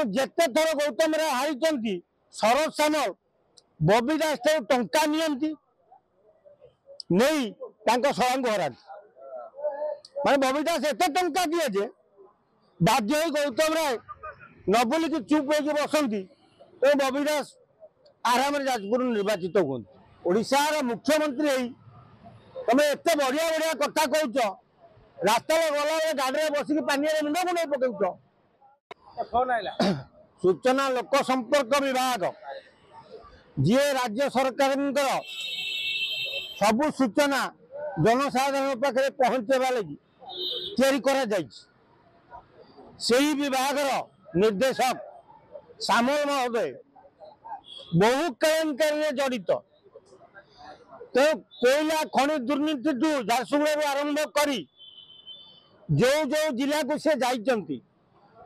तो जिते थर गौतम राय हारी शरद सामल बबी दास टंका नहीं शरण को हरा मैं बबी दास एत टंका दिए जे बाध्य गौतम राय न बोलिक चुप हो बसती तो बबी दास आराम जाजपुर निर्वाचित होशार मुख्यमंत्री तुम एत बढ़िया बढ़िया कथा कह रास्ता गला गाड़ी में बसिक पानी मुंड को नहीं पकड़ सूचना लोक संपर्क विभाग जी राज्य सरकार सबु सूचना जनसाधारण पाखे पहुंचवा लगी तैयारी विभाग निर्देशक सामल महोदय बहु केलेंकारी जड़ित तो कोयला खनि दुर्नीति झारसुगुड़ा आरंभ कर जो जो जिला को सी जाइंट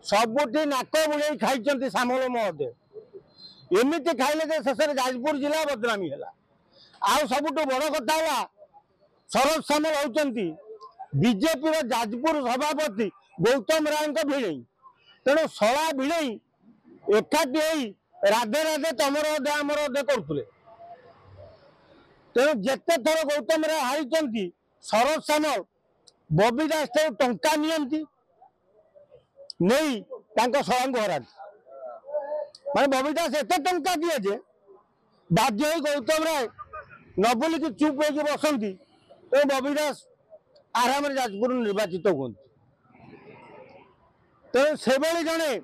सबुठी नाक बुले खाई सामल महोदय एमती खाइले शेष जाजपुर जिला बदनामी है आउ सबुठ बड़ कथा है शरद सामल होती बीजेपी जाजपुर सभापति गौतम राय भिड़े तेणु शला भिड़े एकाठी राधे राधे तमर अधे आमर अधे करुले तेणु जिते थर गौतम राय हारी शरद सामल बबी दास टंका नहीं शरण को हरा मैं बबी दास एत टंका दिए जे बाध्य गौतम राय न बोलिक चुप हो बसती तो बबी दास आराम जाजपुर निर्वाचित होती तो से जड़े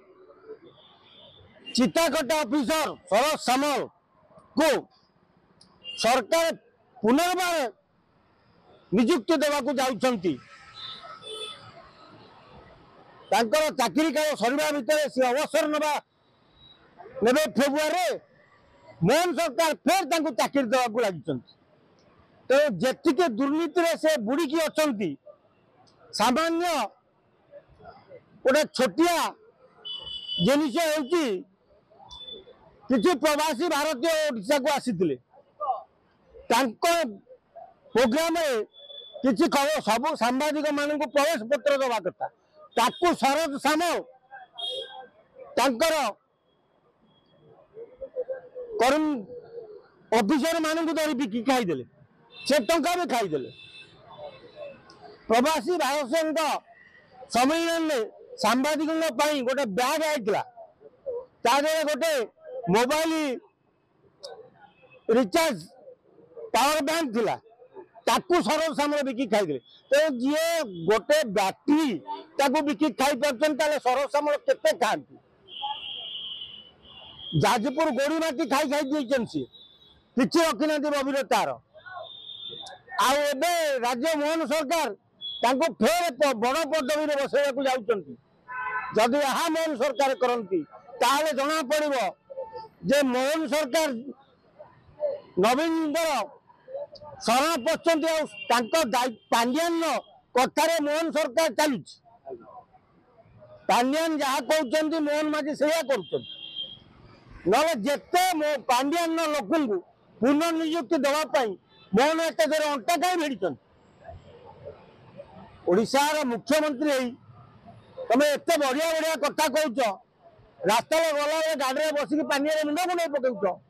चिताकटा ऑफिसर शरद सामल को सरकार पुनर्बार नियुक्ति देवाक जाउछंती चाकरी काल सरिबा भितर से अवसर ने फेब्रुआरी मोहन सरकार फिर चाकरी देवाक लगी तो जेतिके दुर्नीति से बुड़िकी अच्छी सामान्य गोटे छोटिया जिनिस किसी प्रवासी भारतीय ओडिशा को आसी प्रोग्राम किसी खबर सब सांबादिक मान प्रवेश पत्र दवा कथा ताकू शरद सामल ऑफिसर मान धरी बिकी खाईदे से टंका भी खाईदे प्रवासी भारतीय सम्मेलन में सांबादिक गोटे बैग आई गोटे मोबाइल रिचार्ज पावर बैंक थिला ताकू शरद सामल बिकी खाईदे तो जी गोटे बैटरी ताकू बिकी खाई पार्टी शरद सामल केते खाती जाजपुर गोड़ी माटी खाई खाई सी किसी रखी ना बबीर तार आबे राज्य मोहन सरकार फेर बड़ पदवी बसैया जाऊँगी जदि यहाँ मोहन सरकार करती ताले जना पड़ो जे मोहन सरकार नवीन शरण पड़ते पांड्यान कथार मोहन सरकार चलुच पांड्यान जहाँ कहते मोहन माझी से जिते पांड्यान लोक पुनर्नियुक्ति देवाई मोहन एत अंटा कहीं भिड़ी ओडिशार मुख्यमंत्री तुम एत बढ़िया बढ़िया कथा कह रास्ता गला गाड़ी में बसिक पानी मुंड को नहीं पकड़